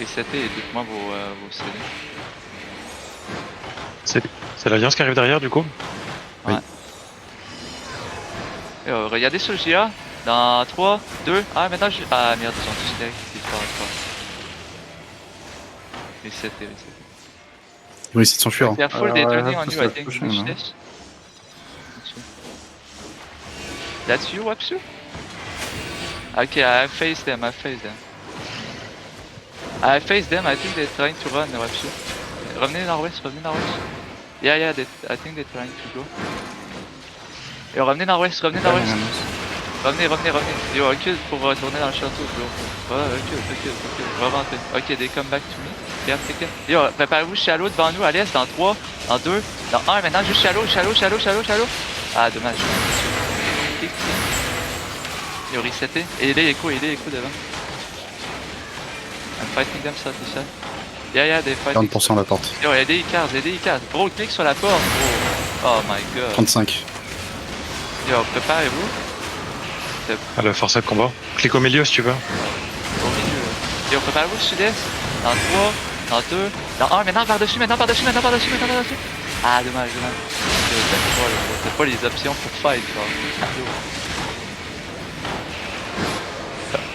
resettez et dites-moi vos CD. C'est l'Alliance qui arrive derrière du coup? Ouais. Et, regardez sur le GA. Dans 3, 2, ah maintenant je... Ah merde, ils ont tous direct. C'est fort. Resettez. Ils vont essayer de s'enfuir. Careful, they're turning on you, I think. pushing Push now. this. That's you, Wapsu? Okay, I face them. I face them, I think they're trying to run, Wapsu. Revenez nord-ouest. Yeah, I think they're trying to go. Yo, revenez nord-ouest. Revenez. Yo, recule pour retourner dans le château, bro. Ouais, recule. Revenez. Ok, they come back to me. Yeah, take it. Yo, préparez-vous shallow devant nous à l'est, dans 3, dans 2, dans 1, maintenant juste shallow. Ah, dommage. Yo, resettez. Et il est écho devant. I'm fighting them side to side. Yeah, they fighting. 40% la porte. Yo, aidez Icars. Bro, clique sur la porte, bro. Oh my god. 35. Yo, préparez-vous. Ah, le forçat de combat. Clique au milieu si tu veux. Au milieu. Yo, préparez-vous sud-est. Dans 3, dans 2, dans 1. Maintenant par-dessus. Ah, dommage. Yo, t'as pas les options pour fight, quoi.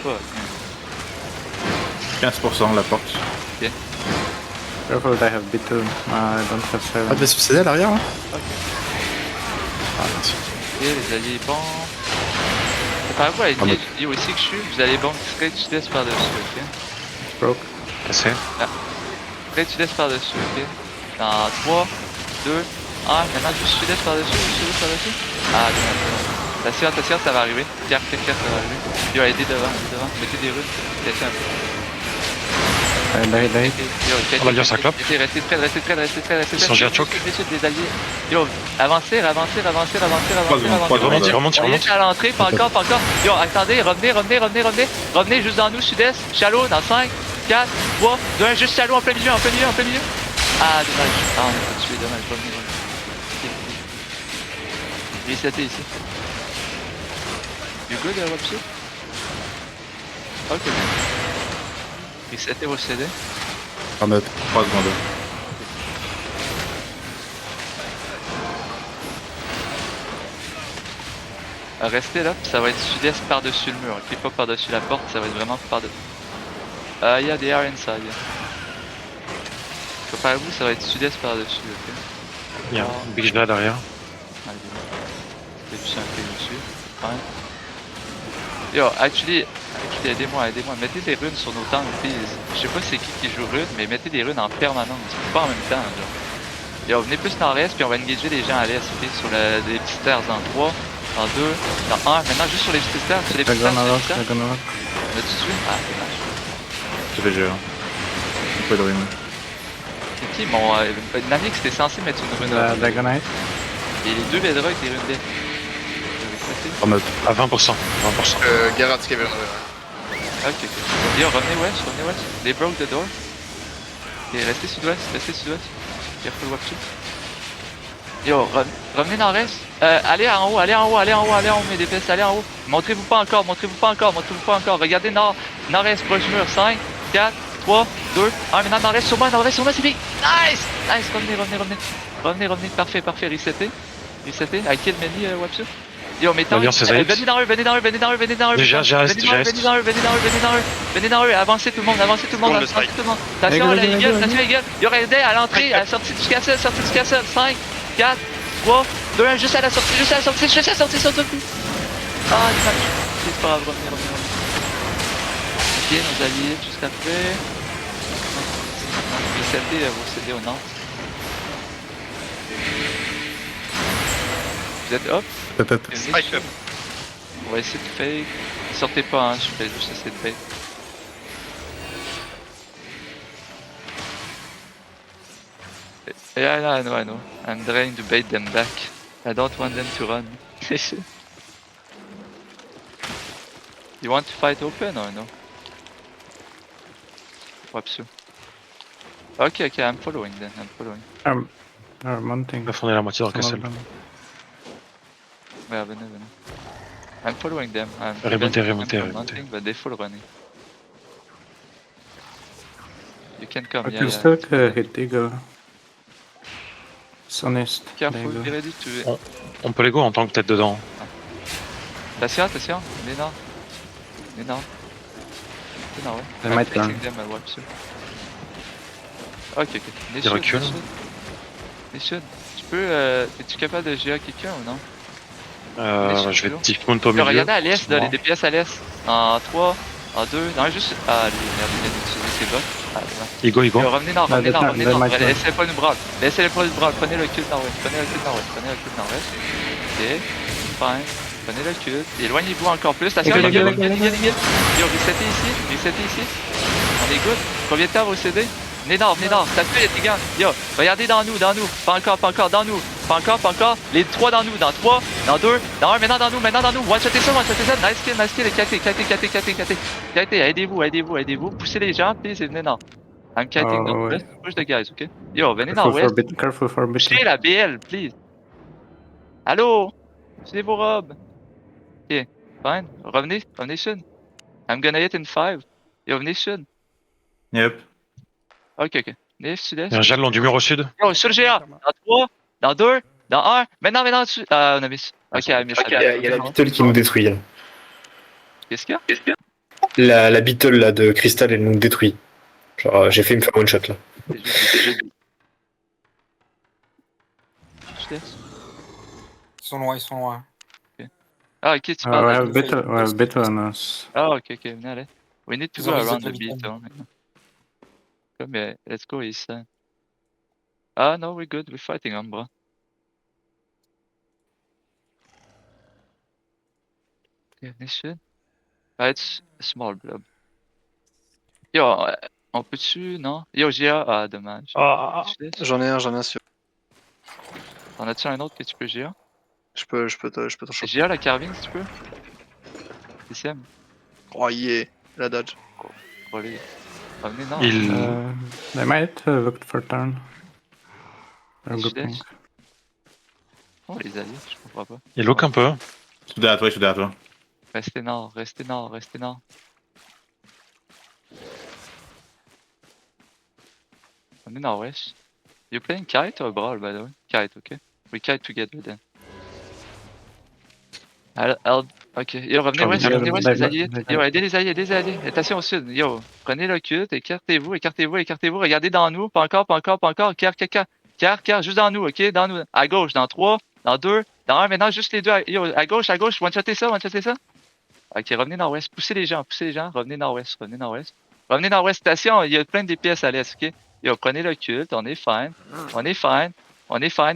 Fuck. 15% la porte. Careful, they have B2. I don't have 7. Ah, devait succéder à l'arrière là. Ok. Ah, merci. Ok, les alliés bons. Préparez-vous à être yo, ici que je suis, vous allez bon straight sud-est par-dessus, ok? Broke. Cassé. Straight sud-est par-dessus, ok? Dans 3, 2, 1, maintenant juste sud-est par-dessus. Ah, dommage. Attention, ça va arriver. Pierre, ça va arriver. Yo, aidez devant. Mettez des runes. Cassez un peu. Die. Yo, l'Alliance à clope. Restez près. Ils sont déjà choc. Des alliés. Yo, avancez. Remonte. Allez à l'entrée, pas encore. Yo, attendez, revenez juste dans nous, sud-est, shallow, dans 5, 4, 3, 2, 1, juste shallow en plein milieu. Ah, dommage. Ah, on est pas tué, dommage, revenez. Resettez ici. You good, Wapsu? Ok. Resettez vos CD. Arme up. 3 secondes. Restez là, ça va être sud-est par-dessus le mur, ok, pas par-dessus la porte, ça va être vraiment par-dessus. Il y a des air inside. Préparez-vous, ça va être sud-est par-dessus, ok. Il y a un Big Jada derrière. Allez, je vais pousser un peu dessus. Ouais. Yo, actually, aidez-moi, mettez des runes sur nos tanks, please. Je sais pas c'est qui joue runes, mais mettez des runes en permanence, pas en même temps, genre. Yo, venez plus nord-est, puis on va engager les gens à l'est, ok, sur les petites terres en 3. Dans 2, dans 1, maintenant juste sur les petites terres, They're gonna rock. On a tout tué? Ah, dommage. C'est léger. Un peu de ruine. C'est qui mon... Namix était censé mettre une rune La up. Dragonite. Et les deux bedrocks des runes dead. Arme up. À 20%. Garrett qui avait une Ok. Yo, revenez west. They broke the door. Et restez sud-ouest. Careful Wapsu. Yo, revenez nord-est. Allez en haut, mes DPS, allez en haut. Montrez-vous pas encore. Regardez nord-est, proche mur. 5, 4, 3, 2, 1. Maintenant nord-est sur moi, c'est fini. Nice, revenez. Parfait. Resettez. I kill many, Wapsu. Yo, mettons. Venez dans eux. Déjà, Venez dans eux. Avancez tout le monde. Attention à la gueule. Yo, regardez à l'entrée, à la sortie du castle. 5, 4, 3, 2, 1, juste à la sortie. Ah, dommage. C'est pas grave, revenez. Ok, nos alliés, juste après. Resettez vos CD au nord. Vous êtes up? Up. On va essayer de fake. Sortez pas, hein, je vais juste essayer de fake. Yeah, I know. I'm trying to bait them back. I don't want them to run. You want to fight open or no? Wapsu. Okay, I'm following then, Are mounting. Là, on est à la moitié dans le Some of castle. them. Ouais, venez. I'm following them. Remontez. Hunting, but they full running. You can come, I yeah, can yeah. still hit Eagle. Sonist. Careful, Eagle. be ready to... On peut les go en tant que tête dedans. Attention, attention, Nena. Nena. Nena, ouais. They I'm might facing turn. them, I'll watch you. Ok, ok. Ils reculent. Nation, tu peux... es-tu capable de gérer quelqu'un ou non? Je vais Deep Mount au Yo, milieu. regardez à l'est, là, les forcément. DPS à l'est. En 3, en 2, non, juste... Ah, lui, merde, il vient d'utiliser ses bottes. Ah, ouais. Igo. Yo, revenez nord, revenez nord, revenez nord. They might Laissez pas nous braquer. Laissez pas nous braquer. Prenez le culte nord-ouest. Prenez le culte nord-ouest. Prenez le culte nord-ouest. Ok. Fine. Prenez le culte. Éloignez-vous encore plus. Attention, les gars. Yo, resettez ici. Resettez ici. On est good. Combien de temps vous cédez? Venez nord, venez nord. Ça se fait, les gars. Yo, regardez dans nous, dans nous. Pas encore, pas encore, dans nous. Pas encore, pas encore. Les 3 dans nous. Dans 3, dans 2, dans 1. Maintenant dans nous, maintenant dans nous. One-shotez ça, one-shotez ça. Nice kill, nice kill. Kittez. Aidez-vous. Poussez les gens, please, et venez nord. I'm kiting Oh, northwest. ouais. Push the guys, ok? Yo, venez Careful nord-ouest. for bit. Careful for bit. Poussez la BL, please. Allô? Poussez vos robes. Ok, fine. Revenez sud. I'm gonna hit in 5. Yo, venez sud. Yep. Ok. Venez sud-est. Il y a un jet le long du mur au sud. Yo, sur le GA. Dans 3, dans 2, dans 1. Maintenant dessus. Ah, on a mis. Ok, I missed. Il y a la Beetle qui nous détruit. Là. Qu'est-ce qu'il y a? La Beetle là, de Crystal, elle nous détruit. Genre, j'ai fait me faire one shot là. Sud-est. Ils sont loin. Ah, ok, tu We parles. have Beetle on us. Ah, ok, venez, allez. We need to Ils go ont around reset the le beat, beacon. hein. Comme, let's go east. Ah, no, we're good. We're fighting Umbra. Okay, nation. Ah, it's a small blob. Yo, on peut-tu, non? Yo, GA, ah, dommage. J'en ai un sur. T'en as-tu un autre que tu peux GA? Je peux t'en choper. GA la carving si tu peux? DCM, Oh yeah, la dodge. voler. Revenez, non. They might look for turn. They're grouping. Oh, les alliés, je comprends pas. Il look un peu. Je suis derrière toi. Restez nord. Revenez nord-ouest. You playing kite or brawl, by the way? Kite, okay? We kite together then. Ok, yo, revenez ouest, les alliés. Yo, aidez les alliés. Attention au sud. Yo, prenez le culte, écartez-vous. Regardez dans nous. Pas encore. Car, juste dans nous, ok? Dans nous. À gauche, dans 3, dans 2, dans 1. Maintenant, juste les deux. Yo, à gauche. One-shotez ça. Ok, revenez nord-ouest. Poussez les gens. Revenez nord-ouest. Attention, il y a plein de DPS à l'est, ok? Yo, prenez le culte. On est fine.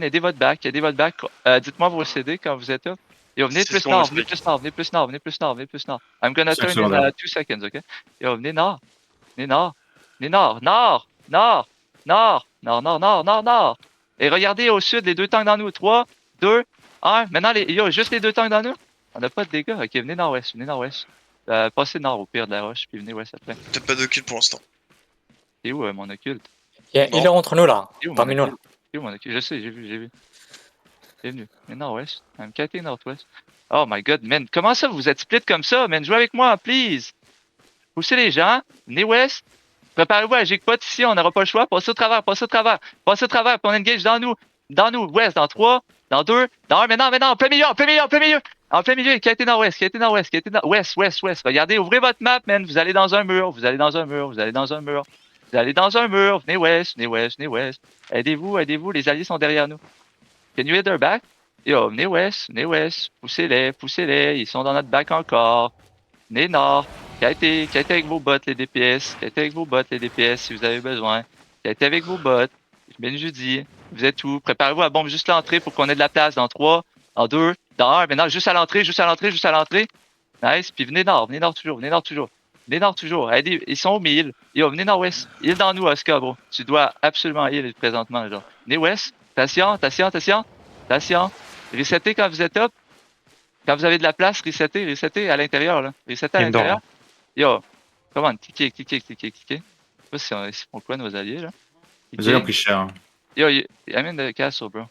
Aidez votre back. Dites-moi vos CD quand vous êtes là. Yo, venez plus nord. I'm gonna turn in 2 seconds, ok? Yo, venez nord. Nord. Et regardez au sud, les 2 tanks dans nous. 3, 2, 1. Maintenant, juste les 2 tanks dans nous. On n'a pas de dégâts. Ok, venez nord-ouest. Passez nord au pire de la roche, puis venez ouest après. Peut-être pas de kill pour l'instant. C'est où mon occulte? Il est entre nous là. C'est où Parmi nous là. mon occulte? Je sais, j'ai vu. Bienvenue. Mais nord-ouest. I'm kiting nord-ouest. Oh my god, man. Comment ça, vous êtes split comme ça, man? Jouez avec moi, please. Poussez les gens. Venez ouest. Préparez-vous à Jigpot ici, on n'aura pas le choix. Passez au travers, puis on engage dans nous, ouest, dans 3, dans 2, dans 1, maintenant, en plein milieu. En plein milieu, kitez nord-ouest, ouest. Regardez, ouvrez votre map, man. Vous allez dans un mur. Venez ouest. Aidez-vous, les alliés sont derrière nous. Can you hit their back? Yo, venez ouest. Poussez-les. Ils sont dans notre back encore. Venez nord. Kitez avec vos bots, les DPS. Si vous avez besoin. Kitez avec vos bots. Ben jeudi. Vous êtes où? Préparez-vous à bombe juste l'entrée pour qu'on ait de la place dans 3, dans 2, dans 1. Maintenant, juste à l'entrée. Nice. Puis venez nord toujours. Aidez, ils sont au mille. Yo, venez nord-ouest. Heal dans nous, Oscar, bro. Tu dois absolument heal présentement, genre. Venez ouest. Attention. Resettez quand vous êtes up. Quand vous avez de la place, resettez à l'intérieur, là. Resettez à l'intérieur. Yo, come on, cliquez. Je sais pas si ils font quoi, nos alliés, là. Les alliés ont pris cher. Yo, I'm in the castle, bro.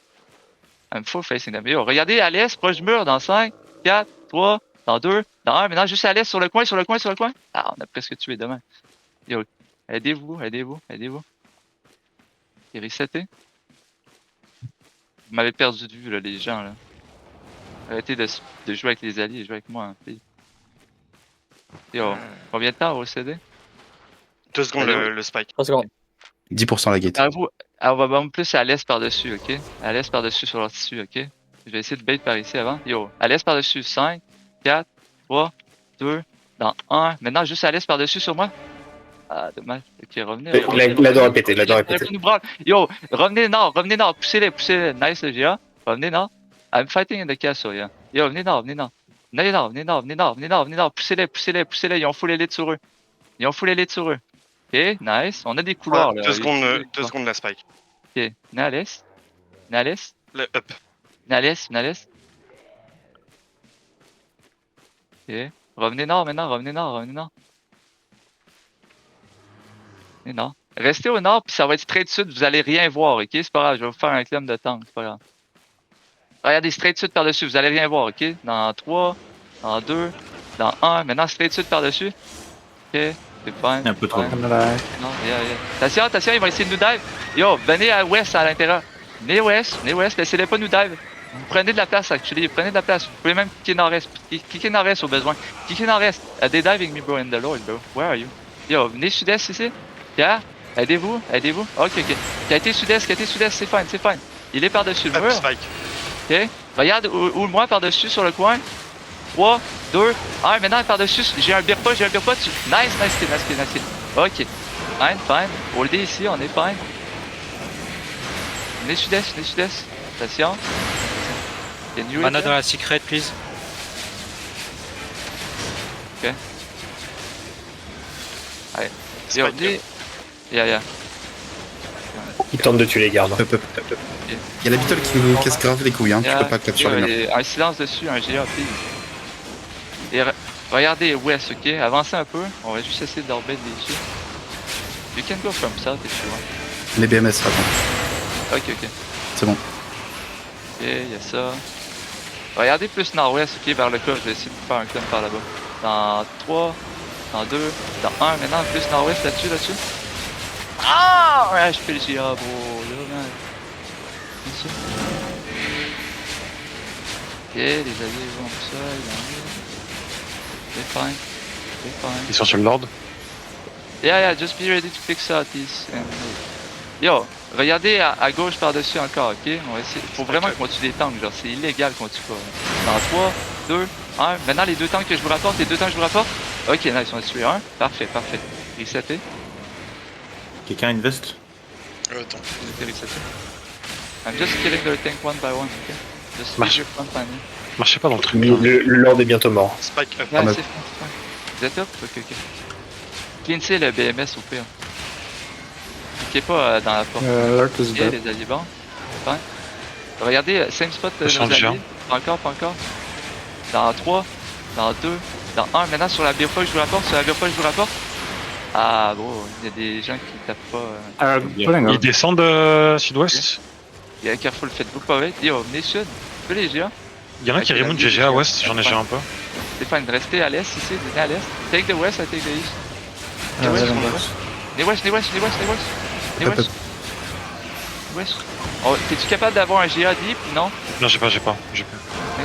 I'm full facing them. Yo, regardez à l'est, proche du mur, dans 5, 4, 3, dans 2, dans 1. Maintenant, juste à l'est, sur le coin. Ah, on a presque tué demain. Yo, Aidez-vous, aidez-vous, aidez-vous. Et resettez. Vous m'avez perdu de vue, là, les gens, là. Arrêtez de jouer avec les alliés, jouez avec moi, hein, please. Yo, combien de temps au CD? 2 secondes le spike. 3 secondes. 10% la gate. On va bomber plus à l'est par-dessus, ok? À l'est par-dessus sur leur tissu, ok? Je vais essayer de bait par ici avant. Yo, à l'est par-dessus. 5, 4, 3, 2, dans 1. Maintenant, juste à l'est par-dessus sur moi. Ah, dommage. Ok, revenez. La door est pétée, la door est pétée. Yo, revenez nord. Poussez-les. Nice, le GA. Revenez nord. I'm fighting in the castle, yeah. Yo, venez nord. Venez nord. Poussez-les. Ils ont full élite sur eux. Ok, nice. On a des couloirs, là. 2 secondes la spike. Ok, venez à l'est. Le up. Venez à l'est. Ok. Revenez nord maintenant, revenez nord. Restez au nord, puis ça va être straight sud, vous allez rien voir, ok? C'est pas grave, je vais vous faire un clone de tank, c'est pas grave. Regardez, straight sud par-dessus, vous allez rien voir, ok? Dans 3, dans 2, dans 1, maintenant straight sud par-dessus. Ok, c'est fine. Un peu trop. Non, attention, ils vont essayer de nous dive. Yo, venez à ouest à l'intérieur. Venez ouest, laissez-les pas nous dive. Vous prenez de la place, actually, Vous pouvez même cliquer nord-est au besoin. Cliquez nord-est. They diving me, bro, in the Lord, bro. Where are you? Yo, venez sud-est ici. Yeah, aidez-vous. Ok. Qualité sud-est, c'est fine. Il est par-dessus le mur. Spike. Ok. Regarde où moi par-dessus sur le coin. 3, 2, 1. Maintenant par-dessus, j'ai un beer pot. Nice kill. Ok. Fine. Holdez ici, on est fine. Venez sud-est. Attention. Mana dans la secret, please. Ok. Allez. Yo, venez. Yeah. Ils tentent de tuer les gardes. Up. Il y a la Beetle qui nous casse grave les couilles, hein. Tu peux pas capturer le mur. Un silence dessus, un GA, please. Et regardez ouest, ok? Avancez un peu. On va juste essayer d'orber les dessus. You can go from south if you want. Les BMS, attends. Ok. C'est bon. Ok, il y a ça. Regardez plus nord-ouest, ok, vers le cas. Je vais essayer de vous faire un clone par là-bas. Dans 3, dans 2, dans 1. Maintenant, plus nord-ouest là-dessus. Ah! Ouais, je fais le GA, bro. Là, man. Ici. Ok, les alliés vont tout ça, c'est fine. Ils sont sur le Lord. Yeah, just be ready to fix out this. Yo, regardez à gauche par-dessus encore, ok? On va essayer. Faut vraiment qu'on tue des tanks, genre, c'est illégal qu'on tue pas. Dans 3, 2, 1. Maintenant, les deux tanks que je vous rapporte, Ok, nice, on a tué un. Parfait. Reseté. Quelqu'un invest? Attends. I'm just killing the tank one by one, ok? Just Marche. leave your front line. Marchez pas dans le truc. Le Lord est bientôt mort. Spike up. Ouais, c'est fine. Vous êtes up? Ok. Cleansez le BMS au pire. Cliquez pas dans la porte. Alert is Ok, dead. les alliés bons. Fine. Regardez, same spot Je nos change de alliés. genre. Pas encore. Dans 3, dans 2, dans 1. Maintenant sur la biofoil, je vous rapporte. Ah bon, il y a des gens qui tapent pas. Pulling Ils up. Euh, descendent sud-ouest. Il y a Careful, faites-vous pas vite. Yo, venez sud. Fais les GA. Il y en a qui Ok, remontent la GG à ouest, j'en ai géré un peu. C'est fine, restez à l'est ici, venez à l'est. Take the west, I take the east. Yeah, west, they're on in va west. West. Oh, t'es-tu capable d'avoir un GA deep? Non? Non, j'ai pas. Venez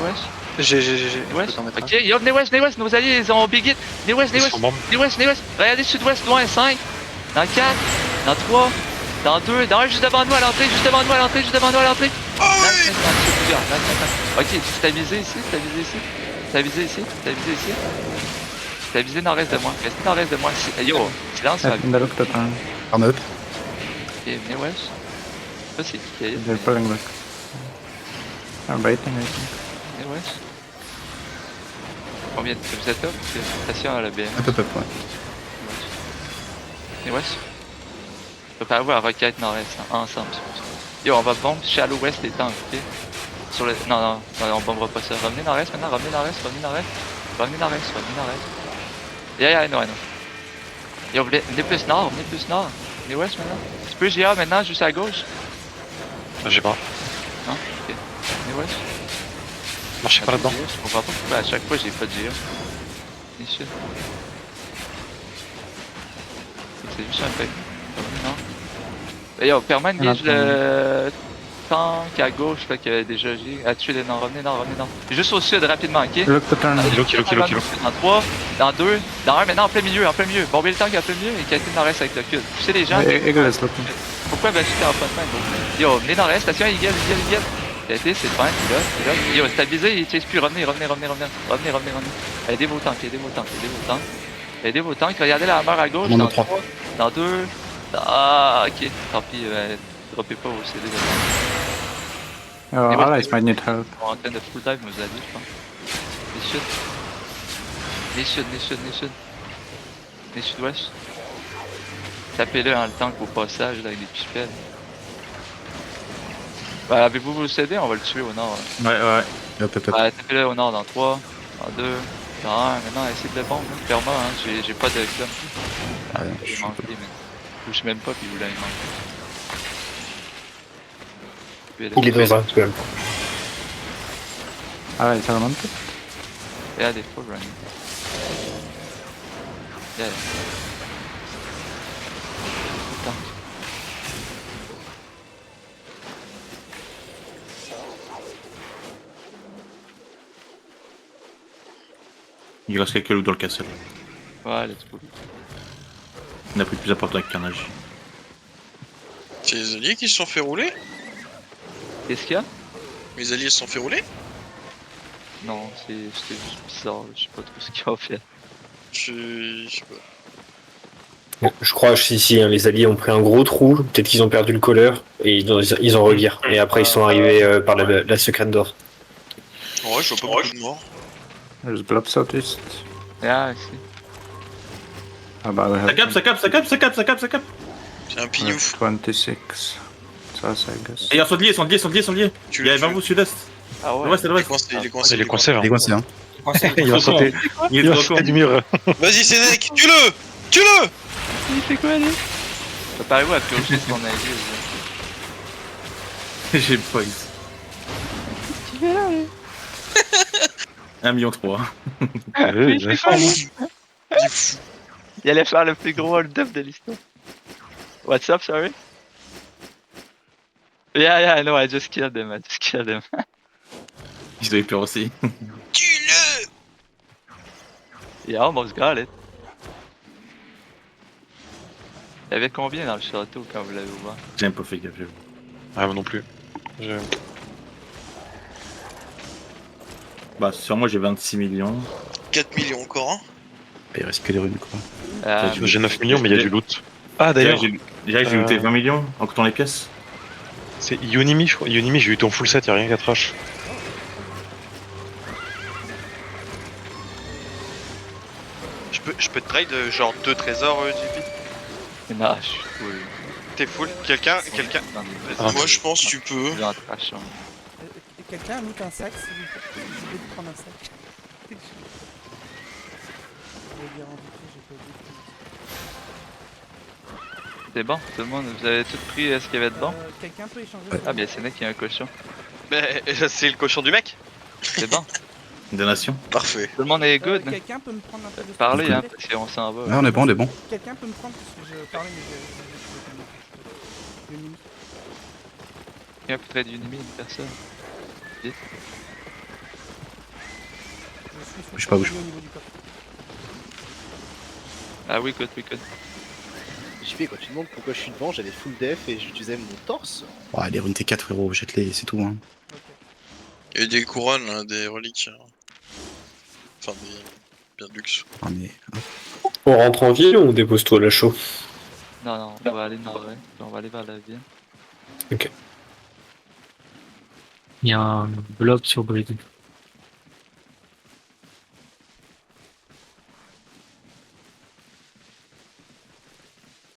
west. J'ai. West. Ok, yo, venez west, nos alliés, ils ont big hit. Venez west. Ils sont bombes. Regardez sud-ouest, loin, 5, dans 4, dans 3, dans 2, dans 1, juste devant nous à l'entrée. Oh oui! Ok, stabilisez ici. Stabilisez nord-est de moi. Restez nord-est de moi. Yo, silence, I Fab. think they looked at turn. Arme up. Ok, venez west. Ça, c'est qui qui a hit? They're pulling back. They're baiting, I think. Venez west. Combien de vous êtes up? Attention à la BM. Up, ouais. Et west. Préparez-vous à requête nord-est, hein, ensemble. C'est pour ça. Yo, on va bomber shallow west les tanks, ok? Sur le... Non, on bombera pas ça. Revenez nord-est maintenant, revenez nord-est. Yeah, I know. Yo, venez plus nord. Venez west maintenant. Tu peux GA maintenant, juste à gauche? J'ai pas. Non? Ok. Venez west. Marchez pas là-dedans. Je comprends pas pourquoi à chaque fois j'ai pas de GA. Venez sud. c'est juste un peu. Non. Et yo, permet engage le tank à gauche, fait que déjà j'ai à tuer les non, revenez non. Juste au sud rapidement, ok? Kilo. Dans 3, dans 2, dans 1, maintenant en plein milieu. Bomber le tank en plein milieu et casser le nord-est avec le cul. Poussez les gens. Pourquoi j'étais en front main? Yo, venez nord-est, station, il guette. C'est fine, c'est là. Yo, stabilisez, il chase plus, revenez. Aidez vos tanks. Aidez vos tanks, regardez la hammer à gauche, dans 3, dans 2. Ah, ok, tant pis, droppez pas vos CD de Allies might need help. On est en train de full dive, vous avez dit, je pense. Les sud-ouest. Tapez-le en le tank au passage, là, avec des pispelles. Bah, avez-vous vos CD? On va le tuer au nord. Ouais. Bah, tapez-le au nord dans 3, dans 2, dans 1. Maintenant, essayez de le bomber, hein. Perma, hein. J'ai pas de club. J'ai manqué, mais. Je touche même pas, puis vous l'avez manqué. Il est dans un, quand même. Allies are mounted. Yeah, they're full running. Yeah. Putain. Il reste quelques loups dans le castle. Ouais, let's go. On a pris plus important avec Carnage. C'est les alliés qui se sont fait rouler? Qu'est-ce qu'il y a? Les alliés se sont fait rouler? Non, c'était juste bizarre, je sais pas trop ce qu'ils ont fait. Je sais pas. Je crois si les alliés ont pris un gros trou, peut-être qu'ils ont perdu le colleur et ils ont reviré. Et après ils sont arrivés par la secrète d'or. Ouais, je vois pas beaucoup de morts. There's blobs southeast. Yeah, I see. How about we have Ça cap. C'est un pignouf. 26. South, I guess. Et ils sont liés. Il y a 20 vous sud-est. Ah ouais. Ouais, c'est le reste. Il est Il est coincé là. Il est coincé, hein. Il va sauter. Il va sauter du mur. Vas-y, Sénèque, tue-le! Il fait quoi, lui? Préparez-vous à piocher ce qu'on a dit. J'ai pas eu. 1,3 million. Il allait faire le plus gros hold-up de l'histoire. What's up, sorry? Yeah, I know, I just killed him. Je l'avais peur aussi. Tue-le! He almost got it. Il y avait combien dans le château quand vous l'avez ouvert? J'ai même pas fait gaffe. Ah, moi non plus. Bah, sur moi j'ai 26 millions. 4 millions encore, hein? Il reste que les runes, quoi. J'ai 9 millions, mais il y a du loot. Ah, d'ailleurs, Déjà, j'ai looté 20 millions en comptant les pièces. c'est Yonimi, je crois. Yonimi, j'ai eu ton full set, y'a rien qu'à trash. Je peux te trade genre 2 trésors, JP? Non, je suis full. T'es full? Quelqu'un? Moi, je pense que tu peux. J'ai un trash, hein. Quelqu'un a mis un sac, s'il vous plaît. Je vais te prendre un sac. Je vais dire en vite, j'ai pas oublié. C'est bon, tout le monde, vous avez tout pris ce qu'il y avait dedans? Quelqu'un peut échanger? Ah, bien, c'est qu'il y a un cochon. Mais c'est le cochon du mec? C'est bon. Donation. Parfait. Tout le monde est good. Quelqu'un peut me prendre un peu de Parlez, hein, parce qu'on s'en va. Ouais, on est bon. Quelqu'un peut me prendre parce que je parlais, mais je limite. Quelqu'un peut trade une ennemie, une personne. Vite. Je suis pas bouge. Ah oui, good. JP, quand tu demandes pourquoi je suis devant, j'avais full def et j'utilisais mon torse. Ouais, les runes T4, frérot, jette-les, c'est tout, hein. Il y a des couronnes, là, des reliques. Enfin, des biens de luxe. Ah, mais... On rentre en ville ou on dépose tout à la chaux? Non, on va aller nord-est. On va aller vers la ville. Ok. Il y a un bloc sur Bridge.